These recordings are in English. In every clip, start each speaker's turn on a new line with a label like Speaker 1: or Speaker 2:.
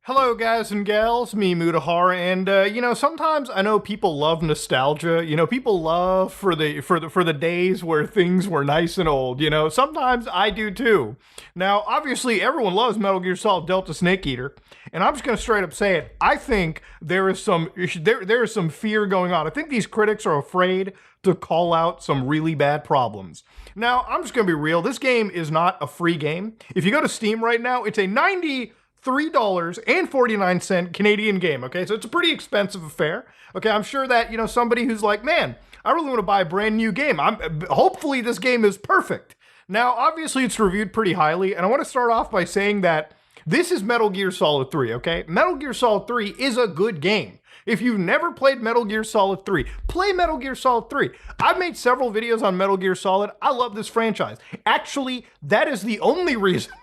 Speaker 1: Hello guys and gals, me Mutahar, and sometimes I know people love nostalgia. People love for the days where things were nice and old. Sometimes I do too. Now, obviously, everyone loves Metal Gear Solid Delta Snake Eater, and I'm just gonna straight up say it. I think there is some fear going on. I think these critics are afraid to call out some really bad problems. Now, I'm just gonna be real. This game is not a free game. If you go to Steam right now, it's a $93.49 Canadian game, okay? So it's a pretty expensive affair, okay? I'm sure that, somebody who's like, man, I really want to buy a brand new game. Hopefully this game is perfect. Now, obviously it's reviewed pretty highly, and I want to start off by saying that this is Metal Gear Solid 3, okay? Metal Gear Solid 3 is a good game. If you've never played Metal Gear Solid 3, play Metal Gear Solid 3. I've made several videos on Metal Gear Solid. I love this franchise. Actually, that is the only reason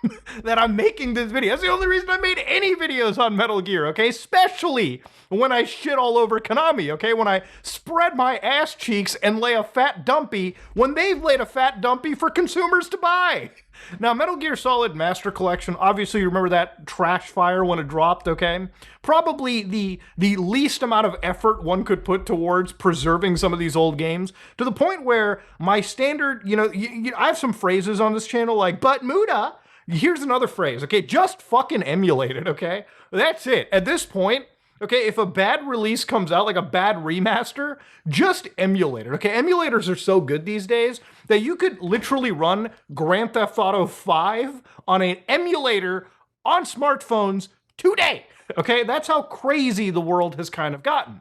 Speaker 1: that I'm making this video. That's the only reason I made any videos on Metal Gear, okay? Especially when I shit all over Konami, okay? When I spread my ass cheeks and lay a fat dumpy when they've laid a fat dumpy for consumers to buy. Now, Metal Gear Solid Master Collection, obviously you remember that trash fire when it dropped, okay? Probably the least amount of effort one could put towards preserving some of these old games, to the point where my standard, I have some phrases on this channel like, but Muda, here's another phrase, okay? Just fucking emulate it, okay? That's it. At this point, okay, if a bad release comes out, like a bad remaster, just emulate it, okay? Emulators are so good these days that you could literally run Grand Theft Auto 5 on an emulator on smartphones today, okay? That's how crazy the world has kind of gotten.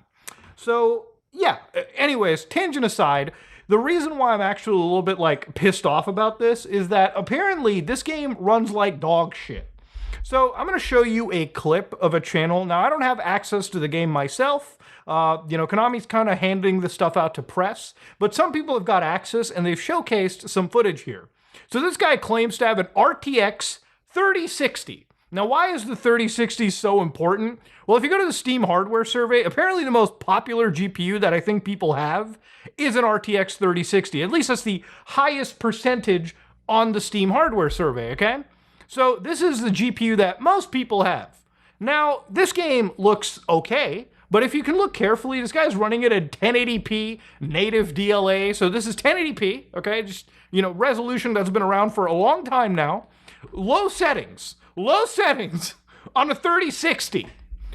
Speaker 1: So, yeah, anyways, tangent aside, the reason why I'm actually a little bit, pissed off about this is that apparently this game runs like dog shit. So I'm going to show you a clip of a channel. Now, I don't have access to the game myself. Konami's kind of handing the stuff out to press, but some people have got access and they've showcased some footage here. So this guy claims to have an RTX 3060. Now, why is the 3060 so important? Well, if you go to the Steam hardware survey, apparently the most popular GPU that I think people have is an RTX 3060. At least that's the highest percentage on the Steam hardware survey, okay? So this is the GPU that most people have. Now, this game looks okay, but if you can look carefully, this guy's running it at 1080p native DLA. So this is 1080p, okay? Just, resolution that's been around for a long time now. Low settings on a 3060.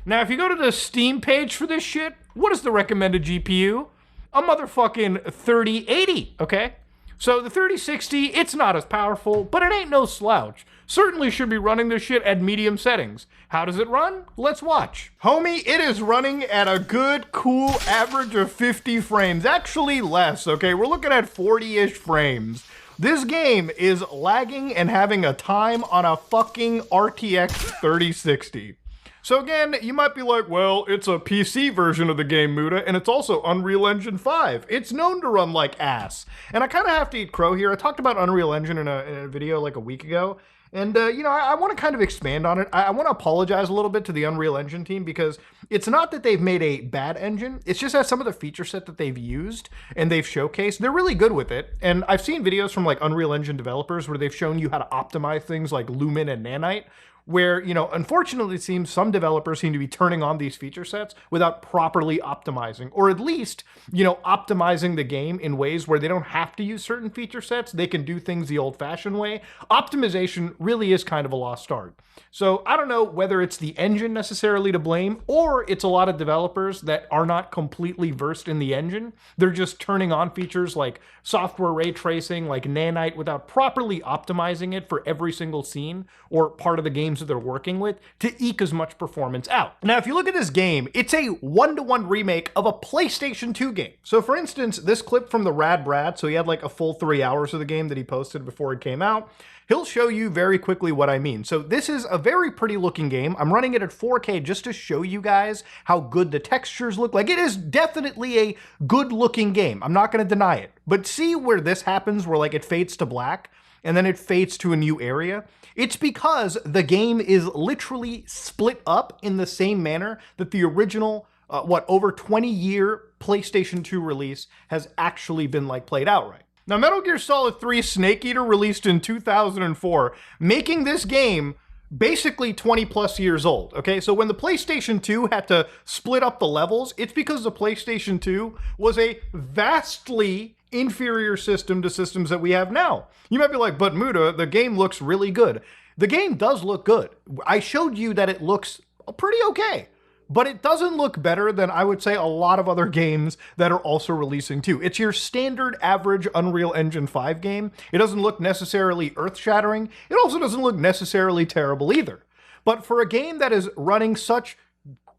Speaker 1: Now, if you go to the Steam page for this shit, what is the recommended GPU? A motherfucking 3080, okay? So the 3060, it's not as powerful, but it ain't no slouch. Certainly should be running this shit at medium settings. How does it run? Let's watch. Homie, it is running at a good, cool average of 50 frames. Actually less, okay? We're looking at 40-ish frames. This game is lagging and having a time on a fucking RTX 3060. So again, you might be like, well, it's a PC version of the game, Muda, and it's also Unreal Engine 5. It's known to run like ass. And I kind of have to eat crow here. I talked about Unreal Engine in a video like a week ago. And, I want to kind of expand on it. I want to apologize a little bit to the Unreal Engine team because it's not that they've made a bad engine. It's just that some of the feature set that they've used and they've showcased, they're really good with it. And I've seen videos from Unreal Engine developers where they've shown you how to optimize things like Lumen and Nanite, where, unfortunately it seems some developers seem to be turning on these feature sets without properly optimizing, or at least, optimizing the game in ways where they don't have to use certain feature sets. They can do things the old-fashioned way. Optimization really is kind of a lost art. So I don't know whether it's the engine necessarily to blame, or it's a lot of developers that are not completely versed in the engine. They're just turning on features like software ray tracing, like Nanite, without properly optimizing it for every single scene or part of the games that they're working with to eke as much performance out. Now, if you look at this game, it's a one-to-one remake of a PlayStation 2 game. So for instance, this clip from the Rad Brad, so he had a full 3 hours of the game that he posted before it came out. He'll show you very quickly what I mean. So this is a very pretty looking game. I'm running it at 4K just to show you guys how good the textures look. It is definitely a good looking game. I'm not going to deny it. But see where this happens, where it fades to black and then it fades to a new area? It's because the game is literally split up in the same manner that the original, over 20-year PlayStation 2 release has actually been played out right. Now, Metal Gear Solid 3 Snake Eater released in 2004, making this game basically 20 plus years old, okay? So when the PlayStation 2 had to split up the levels, it's because the PlayStation 2 was a vastly inferior system to systems that we have now. You might be like, but Muda, the game looks really good. The game does look good. I showed you that it looks pretty okay. But it doesn't look better than, I would say, a lot of other games that are also releasing too. It's your standard average Unreal Engine 5 game. It doesn't look necessarily earth-shattering. It also doesn't look necessarily terrible either. But for a game that is running such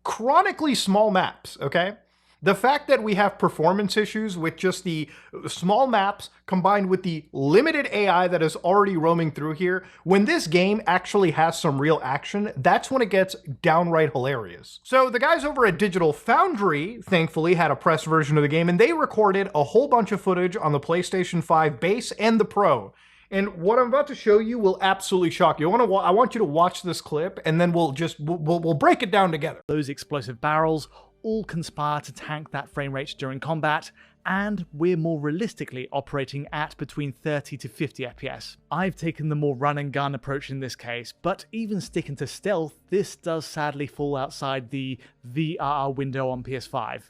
Speaker 1: chronically small maps, okay? The fact that we have performance issues with just the small maps combined with the limited AI that is already roaming through here, when this game actually has some real action, that's when it gets downright hilarious. So the guys over at Digital Foundry, thankfully, had a press version of the game, and they recorded a whole bunch of footage on the PlayStation 5 base and the Pro. And what I'm about to show you will absolutely shock you. I want you to watch this clip, and then we'll break it down together.
Speaker 2: Those explosive barrels all conspire to tank that frame rate during combat, and we're more realistically operating at between 30 to 50 FPS. I've taken the more run and gun approach in this case, but even sticking to stealth, this does sadly fall outside the VRR window on PS5.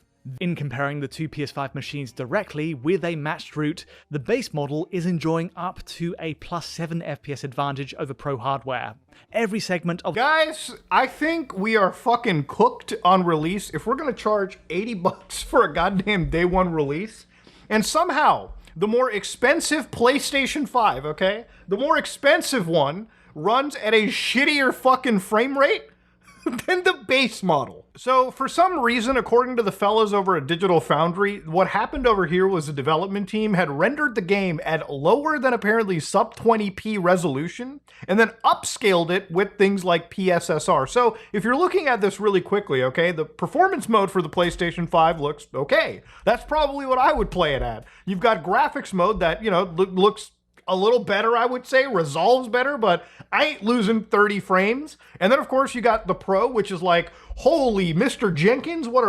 Speaker 2: In comparing the two PS5 machines directly with a matched route, the base model is enjoying up to a +7 FPS advantage over Pro hardware. Every segment of—
Speaker 1: Guys, I think we are fucking cooked on release if we're gonna charge 80 bucks for a goddamn day one release, and somehow the more expensive PlayStation 5, okay, the more expensive one runs at a shittier fucking frame rate than the base model. So for some reason, according to the fellas over at Digital Foundry, what happened over here was the development team had rendered the game at lower than apparently sub 20p resolution and then upscaled it with things like PSSR. So if you're looking at this really quickly, okay, the performance mode for the PlayStation 5 looks okay. That's probably what I would play it at. You've got graphics mode that, you know, looks a little better, I would say, resolves better, but I ain't losing 30 frames. And then, of course, you got the Pro, which is like, holy Mr. Jenkins, what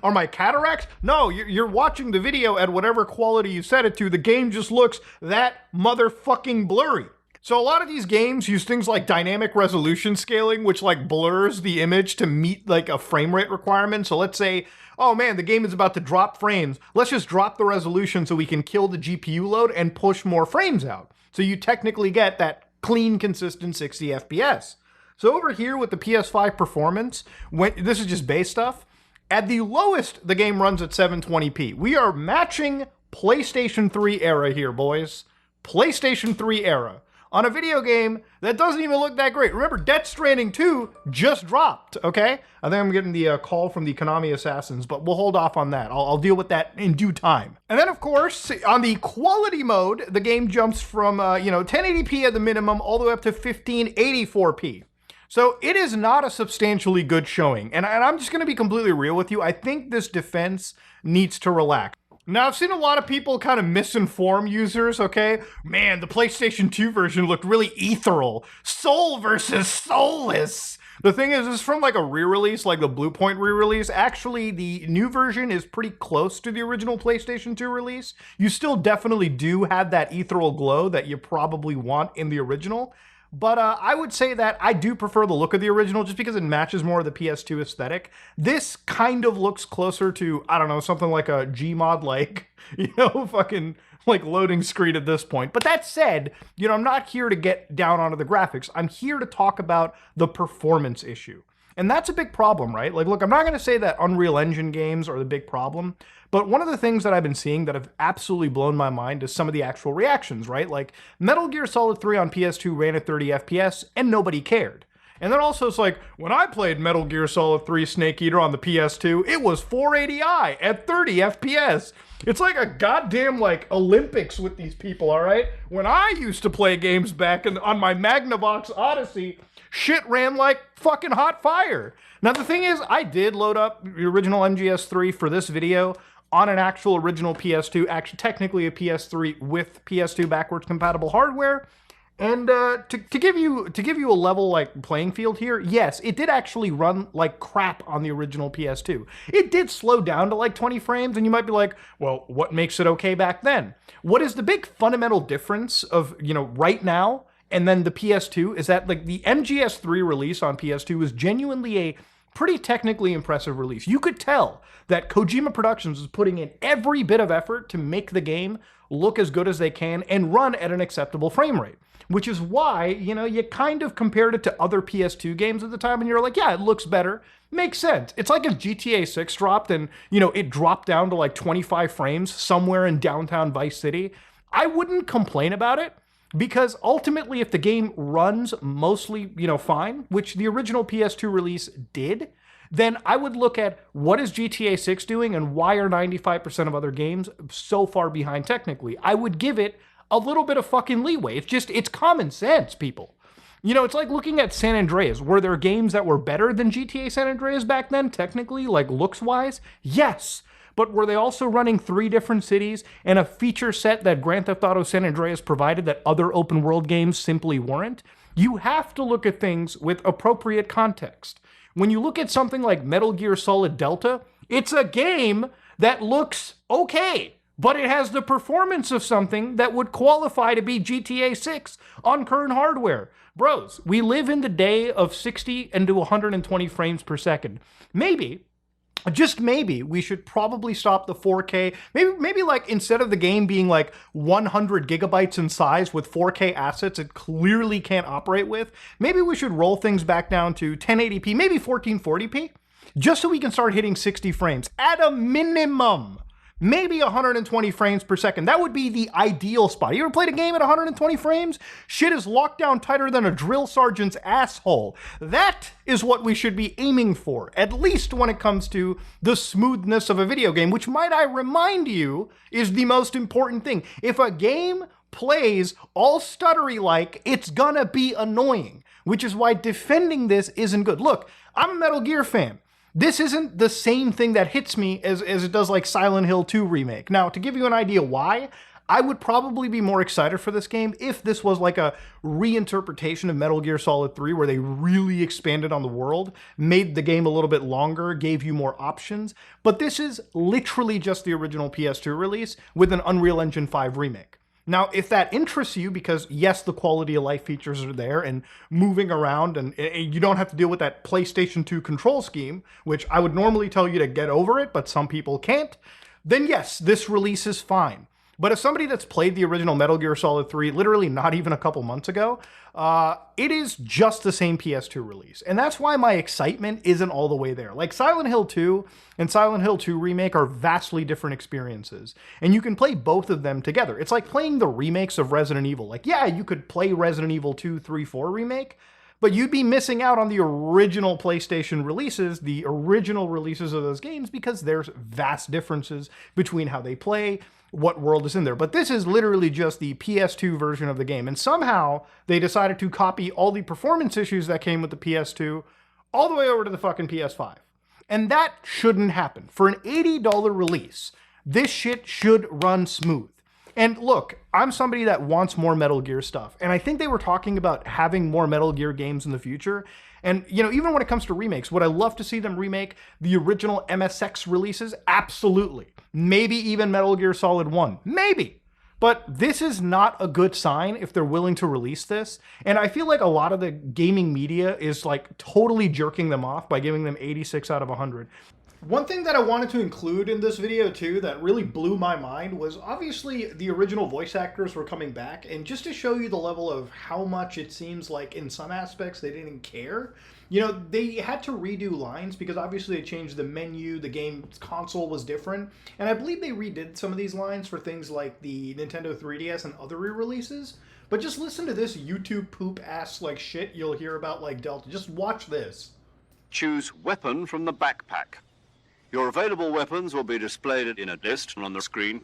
Speaker 1: are my cataracts? No, you're watching the video at whatever quality you set it to. The game just looks that motherfucking blurry. So a lot of these games use things like dynamic resolution scaling, which like blurs the image to meet like a frame rate requirement. So let's say, oh man, the game is about to drop frames. Let's just drop the resolution so we can kill the GPU load and push more frames out. So you technically get that clean, consistent 60 FPS. So over here with the PS5 performance, this is just base stuff, at the lowest, the game runs at 720p. We are matching PlayStation 3 era here, boys. PlayStation 3 era. On a video game that doesn't even look that great. Remember, Death Stranding 2 just dropped, okay? I think I'm getting the call from the Konami assassins, but we'll hold off on that. I'll deal with that in due time. And then, of course, on the quality mode, the game jumps from, 1080p at the minimum all the way up to 1584p. So it is not a substantially good showing. And I'm just going to be completely real with you. I think this defense needs to relax. Now, I've seen a lot of people kind of misinform users, okay? Man, the PlayStation 2 version looked really ethereal. Soul versus soulless. The thing is, it's from like a re-release, like the Bluepoint re-release. Actually, the new version is pretty close to the original PlayStation 2 release. You still definitely do have that ethereal glow that you probably want in the original. But I would say that I do prefer the look of the original just because it matches more of the PS2 aesthetic. This kind of looks closer to, I don't know, something like a Gmod, like, fucking like loading screen at this point. But that said, I'm not here to get down onto the graphics. I'm here to talk about the performance issue. And that's a big problem, right? Like, look, I'm not going to say that Unreal Engine games are the big problem, but one of the things that I've been seeing that have absolutely blown my mind is some of the actual reactions, right? Like, Metal Gear Solid 3 on PS2 ran at 30 FPS, and nobody cared. And then also it's like, when I played Metal Gear Solid 3 Snake Eater on the PS2, it was 480i at 30 FPS. It's like a goddamn, like, Olympics with these people, all right? When I used to play games back on my Magnavox Odyssey, shit ran like fucking hot fire. Now, the thing is, I did load up the original MGS3 for this video on an actual original PS2, actually technically a PS3 with PS2 backwards compatible hardware. And to give you a level like playing field here, yes, it did actually run like crap on the original PS2. It did slow down to like 20 frames, and you might be like, well, what makes it okay back then? What is the big fundamental difference of, right now and then the PS2 is that like the MGS3 release on PS2 was genuinely a pretty technically impressive release. You could tell that Kojima Productions was putting in every bit of effort to make the game look as good as they can and run at an acceptable frame rate. Which is why, you kind of compared it to other PS2 games at the time and you're like, yeah, it looks better. Makes sense. It's like if GTA 6 dropped and, it dropped down to like 25 frames somewhere in downtown Vice City. I wouldn't complain about it because ultimately if the game runs mostly, fine, which the original PS2 release did, then I would look at what is GTA 6 doing and why are 95% of other games so far behind technically. I would give it a little bit of fucking leeway. It's common sense, people. It's like looking at San Andreas. Were there games that were better than GTA San Andreas back then, technically, like looks-wise? Yes. But were they also running 3 different cities and a feature set that Grand Theft Auto San Andreas provided that other open world games simply weren't? You have to look at things with appropriate context. When you look at something like Metal Gear Solid Delta, it's a game that looks okay, but it has the performance of something that would qualify to be GTA 6 on current hardware. Bros, we live in the day of 60 and to 120 frames per second. Maybe, just maybe, we should probably stop the 4K. Maybe like instead of the game being like 100 gigabytes in size with 4K assets it clearly can't operate with, maybe we should roll things back down to 1080p, maybe 1440p, just so we can start hitting 60 frames at a minimum. Maybe 120 frames per second. That would be the ideal spot. You ever played a game at 120 frames? Shit is locked down tighter than a drill sergeant's asshole. That is what we should be aiming for, at least when it comes to the smoothness of a video game, which, might I remind you, is the most important thing. If a game plays all stuttery like, it's gonna be annoying, which is why defending this isn't good. Look, I'm a Metal Gear fan. This isn't the same thing that hits me as it does like Silent Hill 2 Remake. Now, to give you an idea why, I would probably be more excited for this game if this was like a reinterpretation of Metal Gear Solid 3 where they really expanded on the world, made the game a little bit longer, gave you more options. But this is literally just the original PS2 release with an Unreal Engine 5 remake. Now, if that interests you, because yes, the quality of life features are there and moving around and you don't have to deal with that PlayStation 2 control scheme, which I would normally tell you to get over it, but some people can't, then yes, this release is fine. But as somebody that's played the original Metal Gear Solid 3 literally not even a couple months ago, it is just the same PS2 release. And that's why my excitement isn't all the way there. Like Silent Hill 2 and Silent Hill 2 Remake are vastly different experiences. And you can play both of them together. It's like playing the remakes of Resident Evil. Like, yeah, you could play Resident Evil 2, 3, 4 Remake, but you'd be missing out on the original PlayStation releases, the original releases of those games, because there's vast differences between how they play, what world is in there. But this is literally just the PS2 version of the game. And somehow they decided to copy all the performance issues that came with the PS2 all the way over to the fucking PS5. And that shouldn't happen. For an $80 release, this shit should run smooth. And look, I'm somebody that wants more Metal Gear stuff. And I think they were talking about having more Metal Gear games in the future. And, even when it comes to remakes, would I love to see them remake the original MSX releases? Absolutely. Maybe even Metal Gear Solid 1. Maybe. But this is not a good sign if they're willing to release this. And I feel like a lot of the gaming media is like totally jerking them off by giving them 86 out of 100. One thing that I wanted to include in this video too that really blew my mind was obviously the original voice actors were coming back, and just to show you the level of how much it seems like in some aspects they didn't care. They had to redo lines because obviously they changed the menu, the game console was different, and I believe they redid some of these lines for things like the Nintendo 3DS and other re-releases. But just listen to this YouTube poop ass like shit you'll hear about like Delta. Just watch this.
Speaker 3: Choose weapon from the backpack. Your available weapons will be displayed in a list on the screen.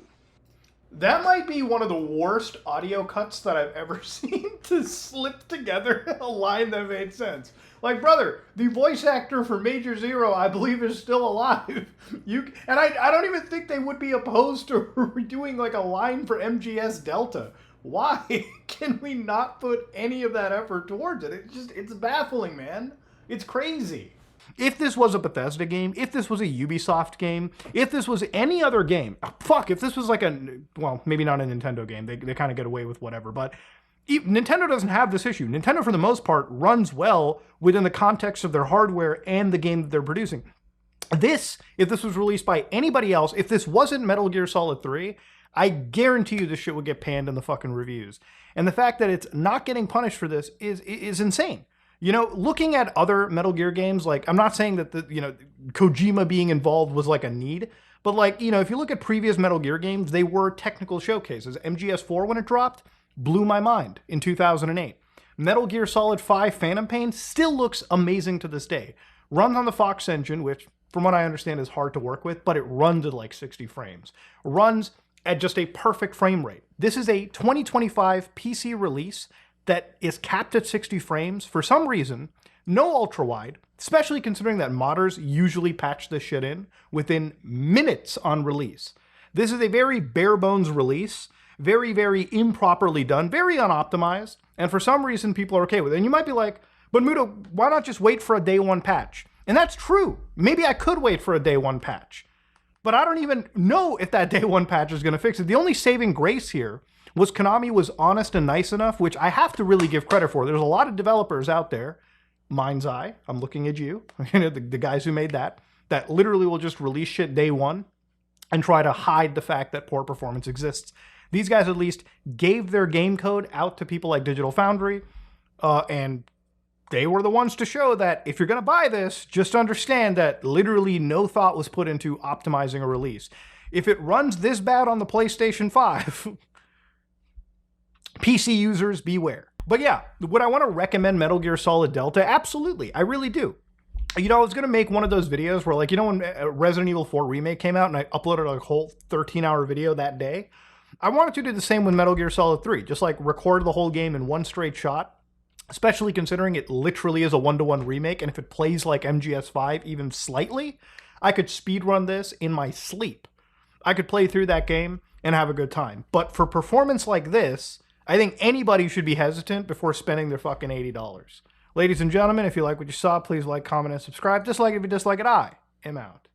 Speaker 1: That might be one of the worst audio cuts that I've ever seen to slip together a line that made sense. Like, brother, the voice actor for Major Zero, I believe, is still alive. I don't even think they would be opposed to doing like a line for MGS Delta. Why can we not put any of that effort towards it? It's baffling, man. It's crazy. If this was a Bethesda game, if this was a Ubisoft game, if this was any other game, if this was like well, maybe not a Nintendo game, they kind of get away with whatever, but Nintendo doesn't have this issue. Nintendo, for the most part, runs well within the context of their hardware and the game that they're producing. This, if this was released by anybody else, if this wasn't Metal Gear Solid 3, I guarantee you this shit would get panned in the fucking reviews. And the fact that it's not getting punished for this is insane. You know, looking at other Metal Gear games, like, I'm not saying that Kojima being involved was like a need, but like, you know, if you look at previous Metal Gear games, they were technical showcases. MGS4, when it dropped, blew my mind in 2008. Metal Gear Solid 5 Phantom Pain still looks amazing to this day. Runs on the Fox engine, which from what I understand is hard to work with, but it runs at like 60 frames. Runs at just a perfect frame rate. This is a 2025 PC release that is capped at 60 frames for some reason, no ultra wide, especially considering that modders usually patch this shit in within minutes on release. This is a very bare bones release, very, very improperly done, very unoptimized, and for some reason people are okay with it. And you might be like, but Muto, why not just wait for a day one patch? And that's true. Maybe I could wait for a day one patch, but I don't even know if that day one patch is going to fix it. The only saving grace here was Konami was honest and nice enough, which I have to really give credit for. There's a lot of developers out there, Mind's Eye, I'm looking at you, the guys who made that literally will just release shit day one and try to hide the fact that poor performance exists. These guys at least gave their game code out to people like Digital Foundry, and they were the ones to show that if you're going to buy this, just understand that literally no thought was put into optimizing a release. If it runs this bad on the PlayStation 5, PC users beware. But yeah, would I want to recommend Metal Gear Solid Delta? Absolutely, I really do. You know, I was going to make one of those videos where, like, you know, when Resident Evil 4 Remake came out and I uploaded a whole 13-hour video that day? I wanted to do the same with Metal Gear Solid 3, just like record the whole game in one straight shot, especially considering it literally is a one-to-one remake, and if it plays like MGS5 even slightly, I could speedrun this in my sleep. I could play through that game and have a good time. But for performance like this, I think anybody should be hesitant before spending their fucking $80. Ladies and gentlemen, if you like what you saw, please like, comment, and subscribe. Dislike if you dislike it. I am out.